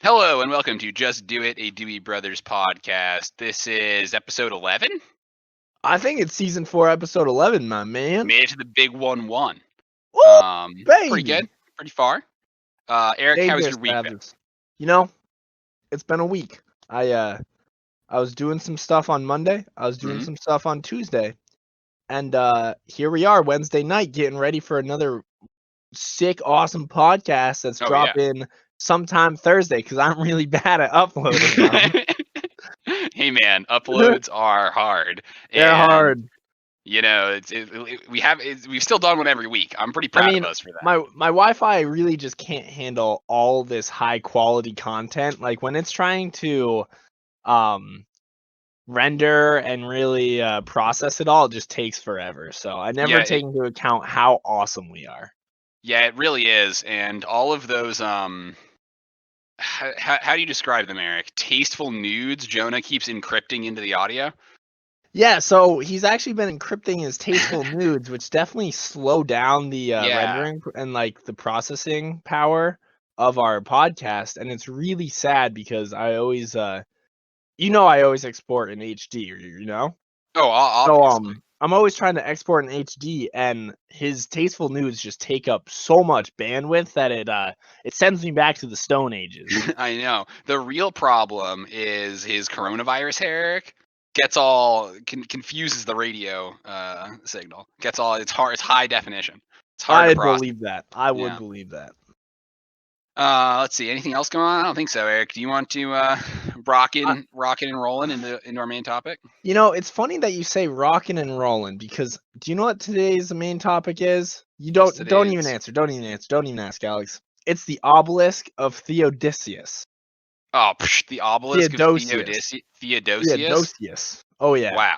Hello and welcome to Just Do It, a Dewey Brothers podcast. This is episode 11. I think it's season 4, episode 11, my man. Made it to the big 1-1. Woo, Pretty baby. good, pretty far. Eric, how was your week? You know, it's been a week. I was doing some stuff on Monday. I was doing some stuff on Tuesday, and here we are Wednesday night, getting ready for another sick, awesome podcast that's dropping sometime Thursday because I'm really bad at uploading them. Hey man, uploads are hard. They're hard. You know, we've still done one every week. I'm pretty proud of us for that. My Wi-Fi really just can't handle all this high quality content. Like when it's trying to render and really process it all, it just takes forever. So I never take into account how awesome we are. Yeah, it really is. And all of those how do you describe them, Eric? Tasteful nudes Jonah keeps encrypting into the audio? Yeah, so he's actually been encrypting his tasteful nudes, which definitely slow down the rendering and like the processing power of our podcast. And it's really sad because I always, I always export in HD, you know? Oh, obviously. So I'm always trying to export in HD, and his tasteful nudes just take up so much bandwidth that it sends me back to the Stone Ages. I know. The real problem is his coronavirus hair, Eric. Gets all confuses the radio signal. Gets all it's high definition. It's hard to process. Believe that. I would believe that. Let's see. Anything else going on? I don't think so, Eric. Do you want to rocking and rolling into our main topic? You know, it's funny that you say rocking and rolling because do you know what today's main topic is? You don't even answer. Don't even answer. Don't even ask, Alex. It's the obelisk of Theodosius. Oh, the obelisk of Theodosius. Oh yeah.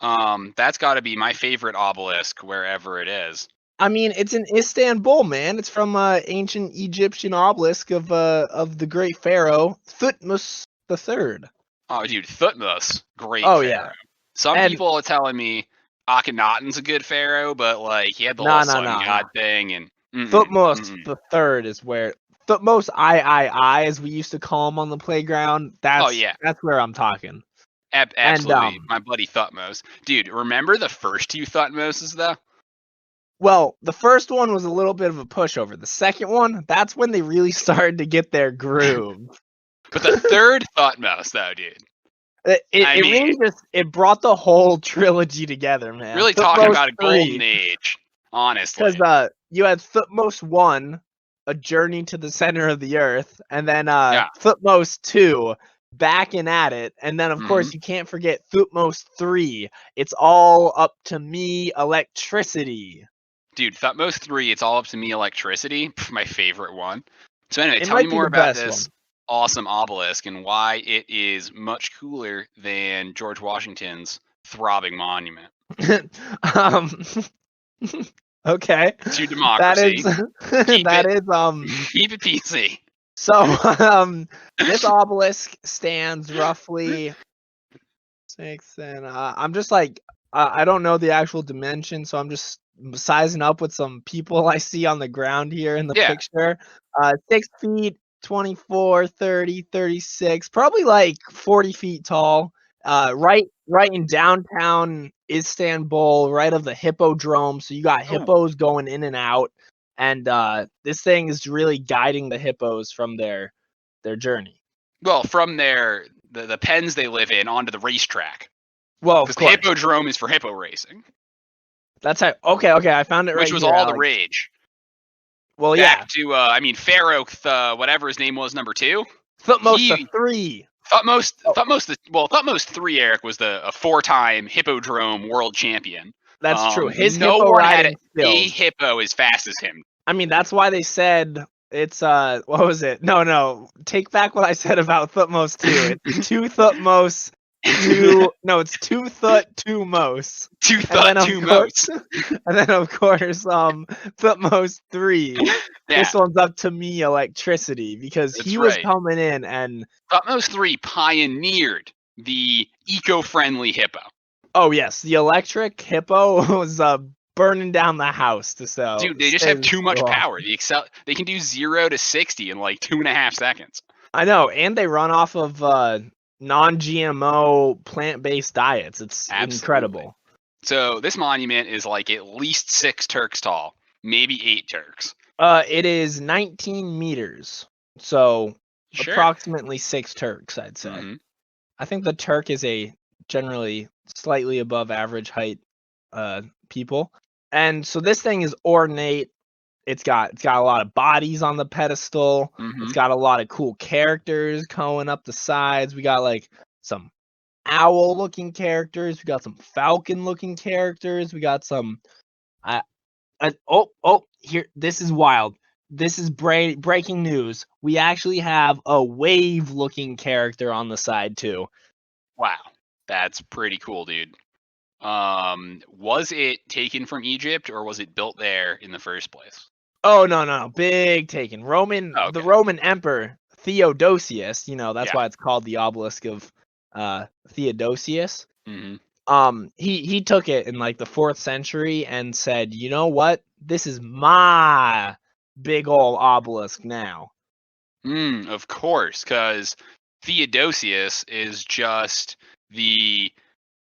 Wow. That's got to be my favorite obelisk wherever it is. I mean, it's in Istanbul, man. It's from ancient Egyptian obelisk of the great pharaoh Thutmose III. Oh, dude, Thutmose, great. Oh pharaoh. Yeah. Some people are telling me Akhenaten's a good pharaoh, but like he had the whole sun god thing, and Thutmose III is where. Thutmose I, as we used to call him on the playground. That's where I'm talking. Absolutely, my buddy Thutmose. Dude, remember the first two Thutmoses though? Well, the first one was a little bit of a pushover. The second one, that's when they really started to get their groove. But the third Thutmose, though, dude. It brought the whole trilogy together, man. Really talking about a golden age, honestly. Because you had Thutmose 1, A Journey to the Center of the Earth, and then Thutmose 2, Backing at It, and then of course you can't forget Thutmose 3, It's All Up to Me, Electricity. Dude, Thutmose 3, It's All Up to Me, Electricity, my favorite one. So anyway, tell me more about this awesome obelisk and why it is much cooler than George Washington's throbbing monument. Okay. To democracy. That is keep it PC. So this obelisk stands roughly 6 and I'm just like I don't know the actual dimension, so I'm just sizing up with some people I see on the ground here in the picture. 6 feet, 24, 30, 36, probably like 40 feet tall. Right in downtown Istanbul, right of the hippodrome. So you got hippos going in and out, and this thing is really guiding the hippos from their journey. Well, from the pens they live in onto the racetrack. Well, because the hippodrome is for hippo racing. That's how. Okay, I found it right. Which was here, all Alex. The rage. Well, back to Pharaoh, whatever his name was, number 2. Thutmose 3. Thutmose 3, Eric, was a 4-time hippodrome world champion. That's true. His no hippo one had a hippo as fast as him. I mean, that's why they said it's what was it? No, take back what I said about Thutmose 2. It's 2 Thutmose. It's 2 Thut, 2 Mose. 2 Thut, 2 Mose. And then of course, Thutmose 3. Yeah. This one's Up to Me, Electricity, because he was coming in and Thutmose 3 pioneered the eco-friendly hippo. Oh yes, the electric hippo was burning down the house to sell. Dude, they just have too much power. They can do 0 to 60 in like 2.5 seconds. I know, and they run off of non-GMO plant-based diets. It's incredible. So this monument is like at least 6 Turks tall, maybe 8 Turks. It is 19 meters, so approximately 6 Turks, I'd say. Mm-hmm. I think the Turk is a generally slightly above average height people. And so this thing is ornate. It's got a lot of bodies on the pedestal. Mm-hmm. It's got a lot of cool characters going up the sides. We got like some owl looking characters. We got some falcon looking characters. We got some here, this is wild. This is breaking news. We actually have a wave looking character on the side too. Wow, that's pretty cool, dude. Was it taken from Egypt or was it built there in the first place? Oh no, big taken. The Roman emperor Theodosius, that's why it's called the obelisk of Theodosius. Mm-hmm. He took it in like the 4th century and said, "You know what? This is my big old obelisk now." Of course, because Theodosius is just the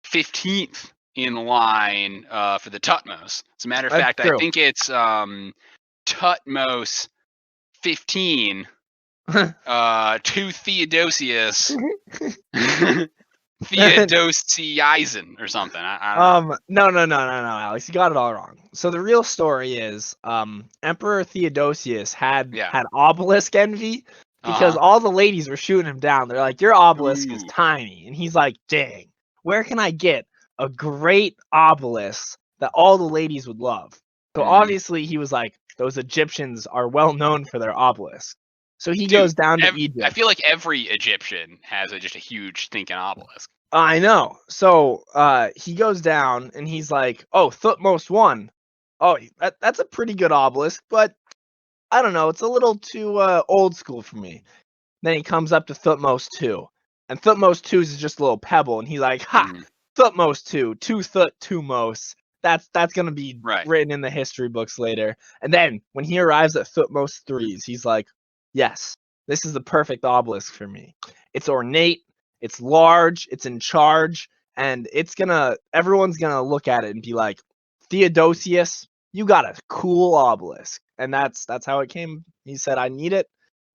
15th in line for the Tutmos. As a matter of fact, true. I think it's Tutmos 15 to Theodosius Theodosiaisen or something. I don't know. No, Alex, you got it all wrong. So the real story is Emperor Theodosius had obelisk envy because all the ladies were shooting him down. They're like, "Your obelisk is tiny," and he's like, "Dang, where can I get a great obelisk that all the ladies would love?" So obviously he was like, "Those Egyptians are well known for their obelisk." So he goes down to Egypt. I feel like every Egyptian has just a huge thinking obelisk. I know. So he goes down and he's like, "Oh, Thutmose 1. Oh, that's a pretty good obelisk, but I don't know. It's a little too old school for me." Then he comes up to Thutmose 2. And Thutmose 2 is just a little pebble. And he's like, "Ha! Thutmose 2. 2 Thut, 2 Mose. That's going to be written in the history books later." And then when he arrives at Thutmose 3s, he's like, "Yes, this is the perfect obelisk for me. It's ornate. It's large, it's in charge, and everyone's gonna look at it and be like, Theodosius, you got a cool obelisk." And that's how it came. He said, "I need it.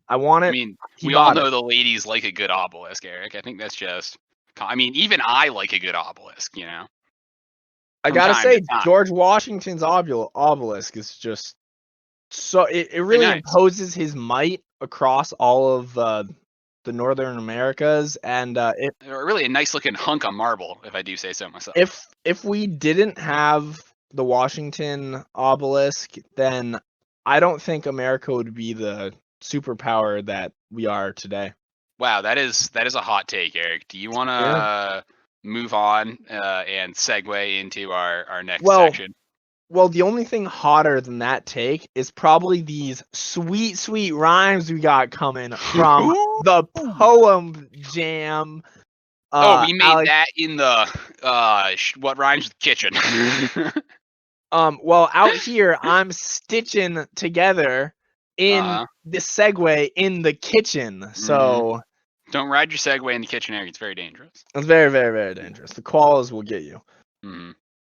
I want it." I mean, we all know the ladies like a good obelisk, Eric. I think that's just. I mean, even I like a good obelisk, I gotta say, George Washington's obelisk is just so it really imposes his might across all of the Northern Americas, and really a nice looking hunk of marble, if I do say so myself. If we didn't have the Washington obelisk, then I don't think America would be the superpower that we are today. Wow, that is a hot take, Eric. Do you want to move on and segue into our next section? Well, the only thing hotter than that take is probably these sweet rhymes we got coming from the Poem Jam. We made that in the what rhymes with kitchen. Well, out here I'm stitching together in the Segway in the kitchen. So don't ride your Segway in the kitchen, Eric. It's very dangerous. It's very, very, very dangerous. The koalas will get you.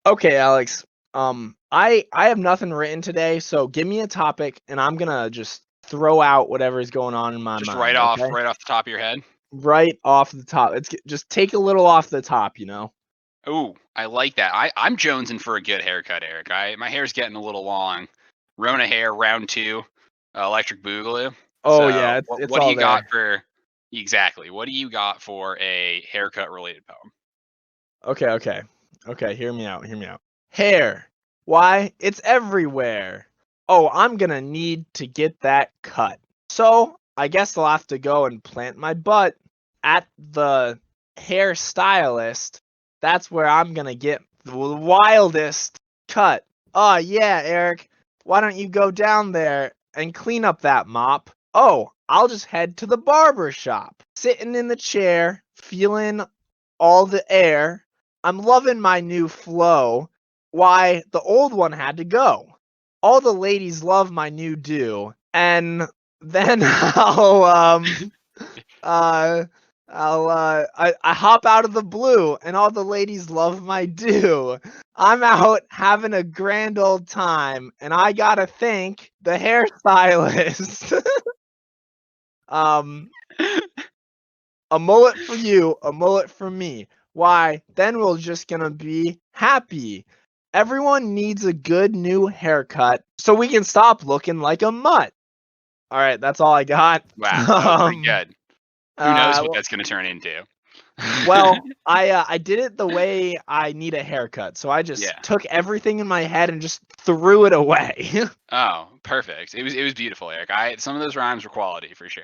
Okay, Alex. I have nothing written today, so give me a topic, and I'm gonna just throw out whatever is going on in my mind. Just right off the top of your head. Right off the top. Just take a little off the top, Ooh, I like that. I'm jonesing for a good haircut, Eric. My hair's getting a little long. Rona hair, round 2, electric boogaloo. Oh yeah, it's what all do you there. got for exactly? What do you got for a haircut related poem? Okay. Hear me out. Hair. Why? It's everywhere. Oh, I'm gonna need to get that cut. So I guess I'll have to go and plant my butt at the hairstylist. That's where I'm gonna get the wildest cut. Oh yeah, Eric. Why don't you go down there and clean up that mop? Oh, I'll just head to the barber shop. Sitting in the chair, feeling all the air. I'm loving my new flow. Why, the old one had to go. All the ladies love my new do. And then I'll I hop out of the blue, and all the ladies love my Dew. I'm out having a grand old time, and I gotta thank the hairstylist. A mullet for you, a mullet for me. Why? Then we're just gonna be happy. Everyone needs a good new haircut so we can stop looking like a mutt. All right, that's all I got. Wow, that was pretty good. Who knows what Well, that's going to turn into? I did it the way I need a haircut. So I just Yeah. took everything in my head and just threw it away. Oh, perfect. It was beautiful, Eric. Some of those rhymes were quality for sure.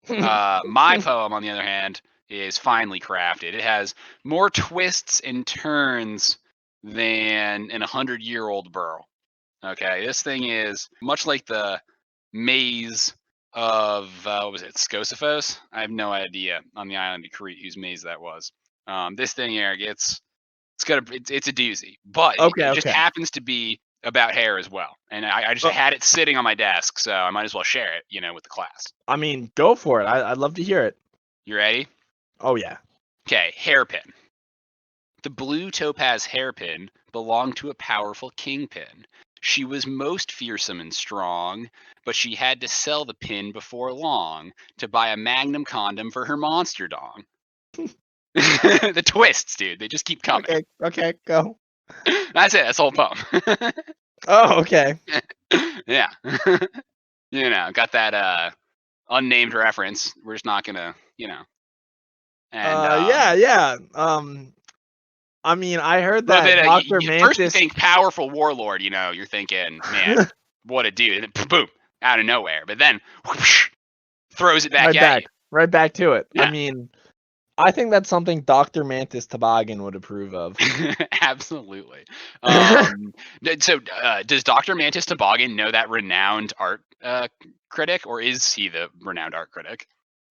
My poem, on the other hand, is finely crafted. It has more twists and turns than an 100-year-old burl. Okay, this thing is much like the maze of what was it, Scosyphos? I have no idea on the island of Crete whose maze that was. This thing, Eric, it's a doozy, but it just Okay. happens to be about hair as well. And I just had it sitting on my desk, so I might as well share it, with the class. I mean, go for it. I'd love to hear it. You ready? Oh yeah. Okay, hairpin. The blue topaz hairpin belonged to a powerful kingpin. She was most fearsome and strong, but she had to sell the pin before long to buy a magnum condom for her monster dong. The twists, dude, they just keep coming. Okay, go. That's it. That's the whole poem. Oh, okay. Yeah. Got that unnamed reference. We're just not gonna, And Yeah. I mean, I heard little that bit Dr. first you Mantis. think powerful warlord, you're thinking, man, what a dude, and then boom, out of nowhere. But then whoosh, throws it back at you. Right back to it. Yeah. I mean, I think that's something Dr. Mantis Toboggan would approve of. Absolutely. So, does Dr. Mantis Toboggan know that renowned art critic, or is he the renowned art critic?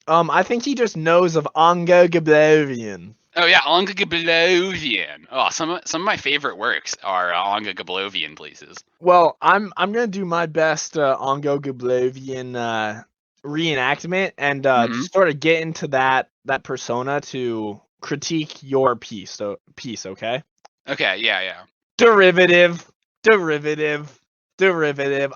I think he just knows of Ongo Gablovian. Oh yeah, Olga Gablovian. Oh, some of my favorite works are Olga Gablovian pieces. Well, I'm gonna do my best Ongo Gablovian reenactment and just sort of get into that persona to critique your piece. Okay? Okay, yeah. Derivative.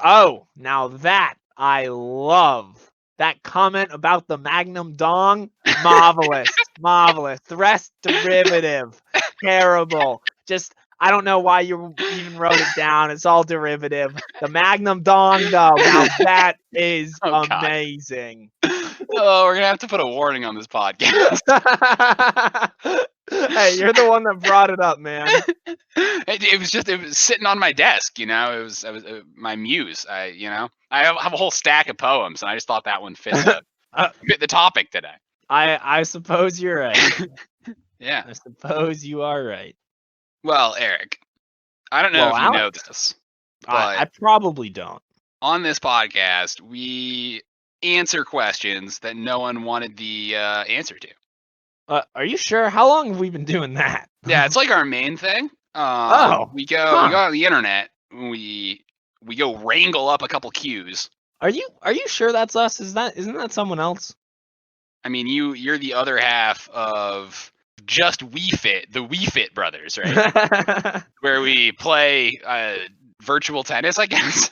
Oh, now that I love. That comment about the Magnum Dong, marvelous. The rest, derivative. Terrible. Just, I don't know why you even wrote it down. It's all derivative. The Magnum Dong, though, now that is amazing. Oh, we're going to have to put a warning on this podcast. Hey, you're the one that brought it up, man. It was sitting on my desk, It was my muse. I have a whole stack of poems, and I just thought that one fit the topic today. I suppose you're right. Yeah. I suppose you are right. Well, Eric, I don't know if you know this, but I probably don't. On this podcast, we answer questions that no one wanted the answer to. Are you sure? How long have we been doing that? Yeah, it's like our main thing. We go on the internet. We go wrangle up a couple cues. Are you sure that's us? Isn't that someone else? I mean, you're the other half of just the We Fit brothers, right? Where we play virtual tennis, I guess.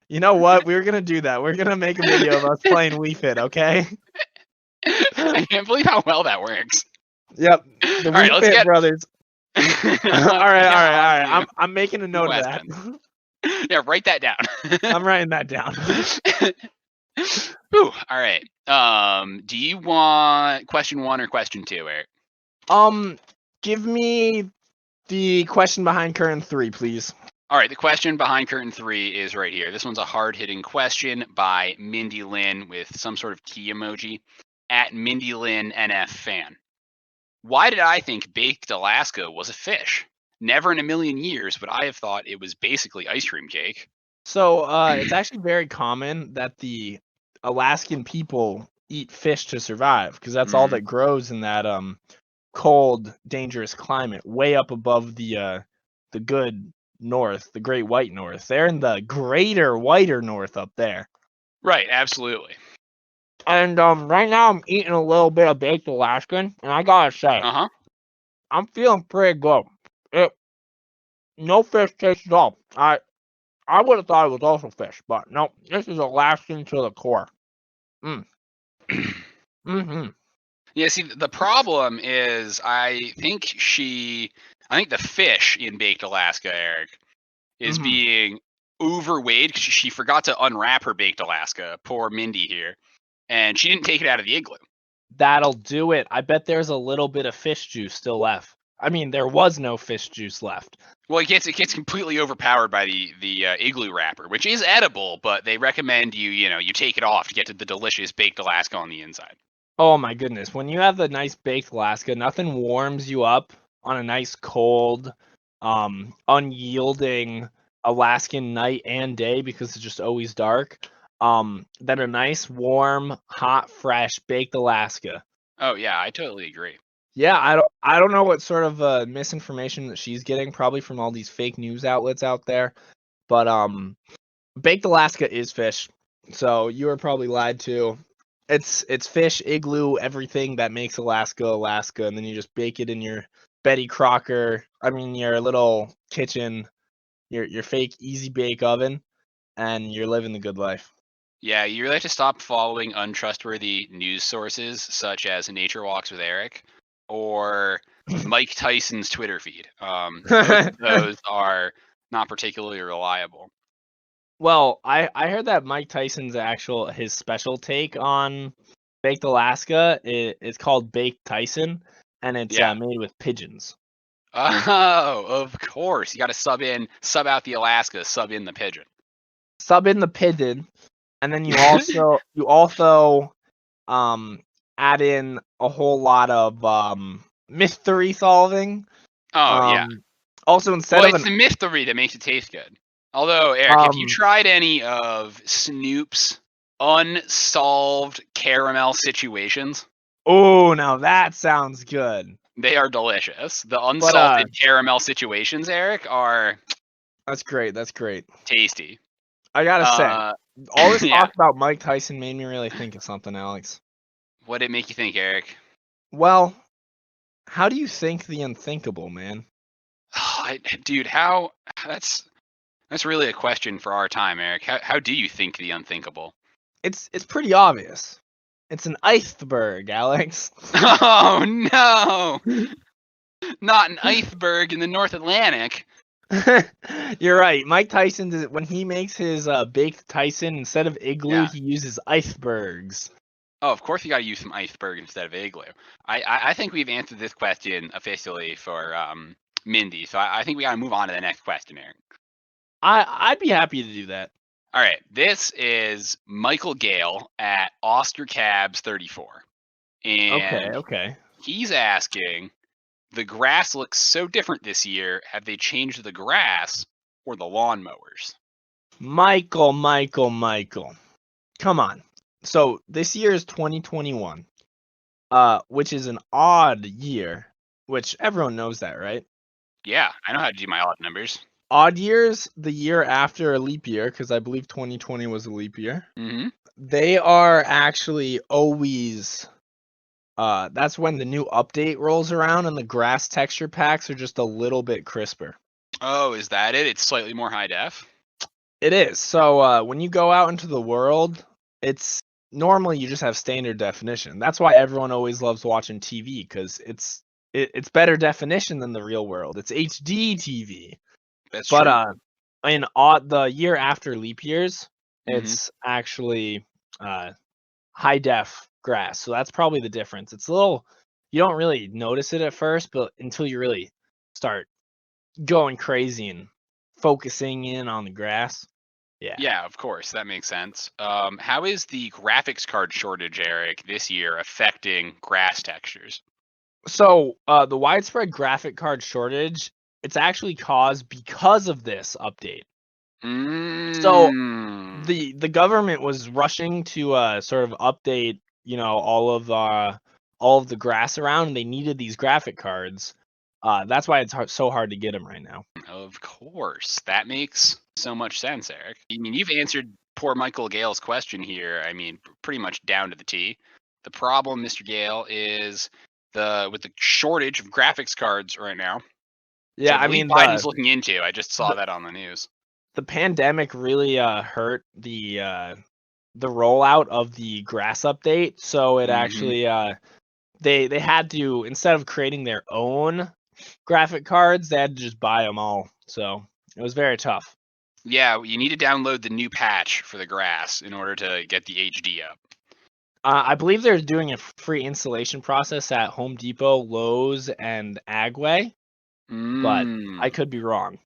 You know what? We're gonna do that. We're gonna make a video of us playing We Fit, okay? I can't believe how well that works. Yep. The We Fit brothers. All right. I'm making a note of that. Yeah, write that down. I'm writing that down. Ooh, all right. Do you want question 1 or question 2, Eric? Give me the question behind curtain 3, please. All right, the question behind curtain 3 is right here. This one's a hard-hitting question by Mindy Lynn with some sort of key emoji at Mindy Lynn NF fan. Why did I think baked Alaska was a fish? Never in a million years would I have thought it was basically ice cream cake. So it's actually very common that the Alaskan people eat fish to survive because that's all that grows in that cold, dangerous climate, way up above the good north, the Great White North. They're in the greater, whiter north up there. Right, absolutely. And right now I'm eating a little bit of baked Alaskan, and I gotta say, I'm feeling pretty good. No fish taste at all. I would have thought it was also fish, but no, this is Alaskan to the core. Mm-hmm. Yeah, see, the problem is I think the fish in Baked Alaska, Eric, is being overweighed because she forgot to unwrap her Baked Alaska. Poor Mindy here. And she didn't take it out of the igloo. That'll do it. I bet there's a little bit of fish juice still left. I mean, there was no fish juice left. Well, it gets completely overpowered by the igloo wrapper, which is edible, but they recommend you take it off to get to the delicious Baked Alaska on the inside. Oh my goodness. When you have the nice baked Alaska, nothing warms you up on a nice cold, unyielding Alaskan night and day because it's just always dark. Than a nice, warm, hot, fresh baked Alaska. Oh yeah, I totally agree. Yeah, I don't know what sort of misinformation that she's getting, probably from all these fake news outlets out there. But baked Alaska is fish. So you were probably lied to. It's fish, igloo, everything that makes Alaska, Alaska, and then you just bake it in your Betty Crocker, your little kitchen, your fake easy bake oven, and you're living the good life. Yeah, you really have to stop following untrustworthy news sources such as Nature Walks with Eric or Mike Tyson's Twitter feed. Those are not particularly reliable. Well, I heard that Mike Tyson's his special take on Baked Alaska is called Baked Tyson, and it's made with pigeons. Oh, of course. You got to sub out the Alaska, sub in the pigeon. Sub in the pigeon, and then you also add in a whole lot of mystery solving. Oh yeah. Also, it's the mystery that makes it taste good. Although, Eric, have you tried any of Snoop's unsolved caramel situations? Oh, now that sounds good. They are delicious. The unsalted caramel situations, Eric, are... That's great. That's great. Tasty. I gotta say, all this talk about Mike Tyson made me really think of something, Alex. What did it make you think, Eric? Well, how do you think the unthinkable, man? Dude, that's really a question for our time, Eric. How do you think the unthinkable? It's pretty obvious. It's an iceberg, Alex. Oh no! Not an iceberg in the North Atlantic. You're right. Mike Tyson, when he makes his baked Tyson, instead of igloo, he uses icebergs. Oh, of course you got to use some iceberg instead of igloo. I think we've answered this question officially for Mindy, so I think we got to move on to the next question, Eric. I'd be happy to do that. All right, this is Michael Gale at OscarCabs34. And okay. He's asking, the grass looks so different this year. Have they changed the grass or the lawnmowers? Michael. Come on. So this year is 2021, which is an odd year, which everyone knows that, right? Yeah, I know how to do my odd numbers. Odd years, the year after a leap year, because I believe 2020 was a leap year. Mm-hmm. They are actually always... that's when the new update rolls around and the grass texture packs are just a little bit crisper. Oh, is that it? It's slightly more high def? It is. So when you go out into the world, it's normally you just have standard definition. That's why everyone always loves watching TV, because it's better definition than the real world. It's HD TV. That's true. But in the year after leap years, it's actually high def grass. So that's probably the difference. It's a little, you don't really notice it at first, but until you really start going crazy and focusing in on the grass. Yeah, of course. That makes sense. How is the graphics card shortage, Eric, this year affecting grass textures? So the widespread graphic card shortage, it's actually caused because of this update. So the government was rushing to sort of update, all of the grass around, and they needed these graphic cards. That's why it's so hard to get them right now. Of course. That makes so much sense, Eric. I mean, you've answered poor Michael Gale's question here, I mean, pretty much down to the T. The problem, Mr. Gale, is with the shortage of graphics cards right now. Yeah, I believe Biden's looking into. I just saw that on the news. The pandemic really hurt the rollout of the grass update, so it actually they had to, instead of creating their own graphic cards, they had to just buy them all. So it was very tough. Yeah, you need to download the new patch for the grass in order to get the HD up. I believe they're doing a free installation process at Home Depot, Lowe's, and Agway, but I could be wrong.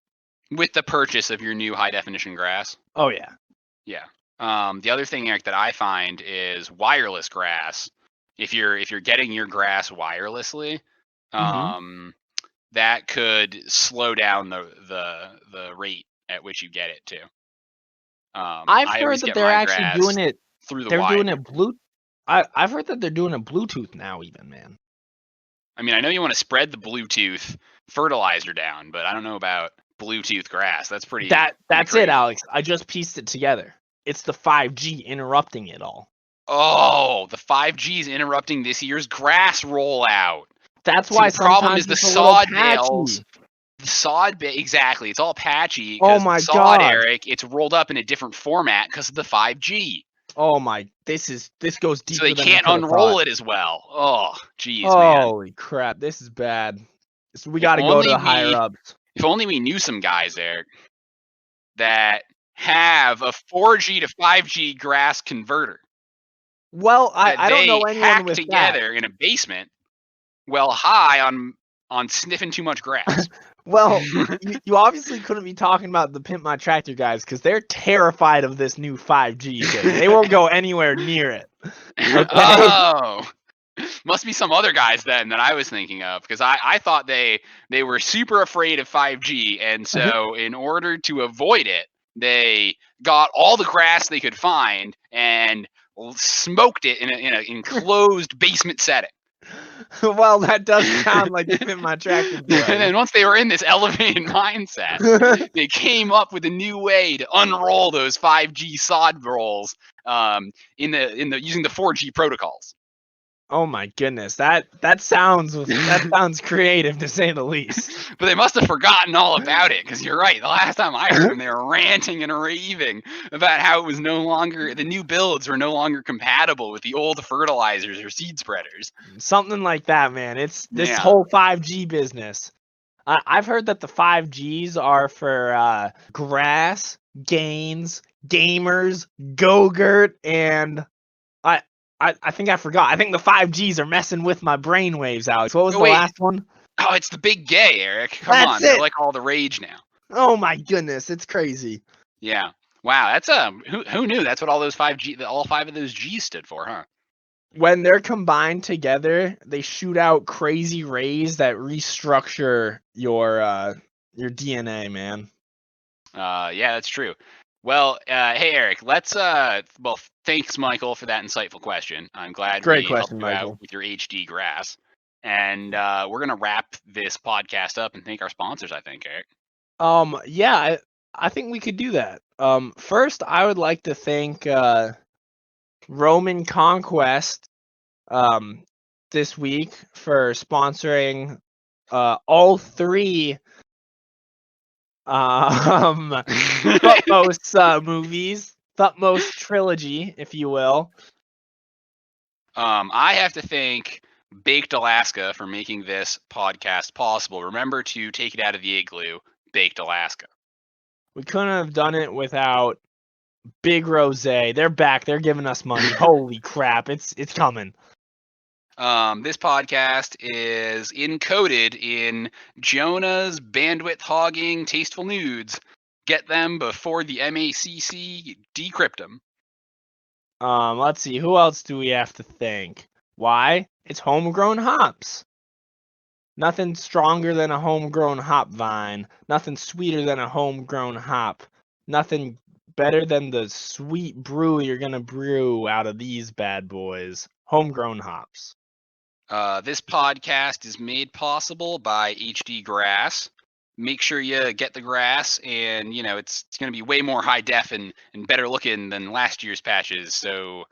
With the purchase of your new high definition grass? Oh yeah. Yeah. The other thing, Eric, that I find is wireless grass. If you're getting your grass wirelessly, that could slow down the rate at which you get it too. I've heard that they're actually doing it through the They're wire. doing it I've heard that they're doing it Bluetooth now, even, man. I mean, I know you want to spread the Bluetooth fertilizer down, but I don't know about Bluetooth grass. That's pretty. That's it, Alex. I just pieced it together. It's the 5G interrupting it all. Oh, the 5G is interrupting this year's grass rollout. That's why the problem is the sod bales. The sod exactly. It's all patchy. Oh my god, God, Eric! It's rolled up in a different format because of the 5G. Oh my! This goes deeper. So they can't unroll it as well. Oh, geez, man. Holy crap! This is bad. So we got to go to the higher ups. If only we knew some guys, Eric, that have a 4G to 5G grass converter. Well, I don't know anyone with together in a basement, high on sniffing too much grass. Well, you obviously couldn't be talking about the Pimp My Tractor guys, because they're terrified of this new 5G thing. They won't go anywhere near it. Okay? Oh, must be some other guys then that I was thinking of, because I thought they were super afraid of 5G, and so in order to avoid it, they got all the grass they could find and smoked it in an enclosed basement setting. Well, that does sound like Pimp My Tractor. And then once they were in this elevated mindset, they came up with a new way to unroll those 5G sod rolls using the 4G protocols. Oh my goodness, that sounds creative, to say the least. But they must have forgotten all about it, because you're right. The last time I heard them, they were ranting and raving about how it was the new builds were no longer compatible with the old fertilizers or seed spreaders. Something like that, man. It's this whole 5G business. I've heard that the 5Gs are for grass, gains, gamers, Go-Gurt, and I think I forgot. I think the 5Gs are messing with my brainwaves, Alex. What was the last one? Oh, it's the big gay, Eric. Come on, they're like all the rage now. Oh my goodness, it's crazy. Yeah. Wow, that's who knew that's what all those 5G, all 5 of those G's stood for, huh? When they're combined together, they shoot out crazy rays that restructure your DNA, man. Yeah, that's true. Well, hey Eric, let's thanks Michael for that insightful question. I'm glad we helped you out with your HD grass. And we're gonna wrap this podcast up and thank our sponsors, I think, Eric. Yeah, I think we could do that. First I would like to thank Roman Conquest this week for sponsoring all 3 Thutmose movies, Thutmose trilogy, if you will. I have to thank Baked Alaska for making this podcast possible. Remember to take it out of the igloo, Baked Alaska. We couldn't have done it without Big Rose. They're back. They're giving us money. Holy crap! It's coming. This podcast is encoded in Jonah's bandwidth hogging tasteful nudes. Get them before the MACC decrypt them. Let's see. Who else do we have to thank? Why? It's homegrown hops. Nothing stronger than a homegrown hop vine. Nothing sweeter than a homegrown hop. Nothing better than the sweet brew you're gonna brew out of these bad boys. Homegrown hops. This podcast is made possible by HD Grass. make sure you get the grass, and it's going to be way more high def and better looking than last year's patches. So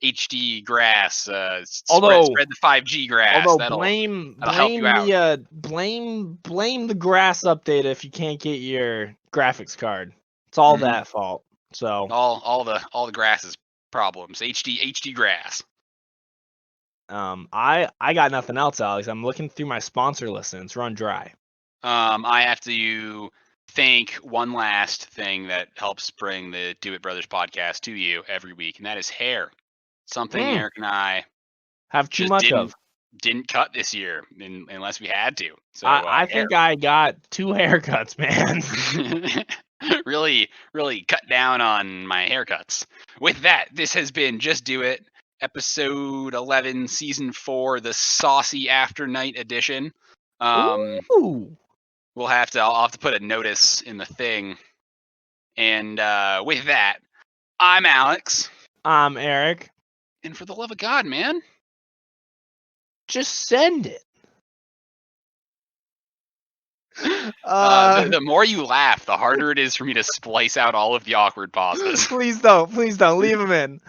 HD grass, spread the 5G grass. That'll help you out. Blame the grass update if you can't get your graphics card. It's all that fault. So all the grass's problems. HD grass. I got nothing else, Alex. I'm looking through my sponsor list and it's run dry. I have to thank one last thing that helps bring the Do It Brothers podcast to you every week, and that is hair. Something Eric and I have too much of. Didn't cut this year unless we had to. So I think I got 2 haircuts, man. Really cut down on my haircuts. With that, this has been Just Do It, episode 11, season 4, the saucy after night edition. Ooh. I'll have to put a notice in the thing. And with that, I'm Alex. I'm Eric. And for the love of God, man, just send it. The more you laugh, the harder it is for me to splice out all of the awkward pauses. Please don't. Leave them in.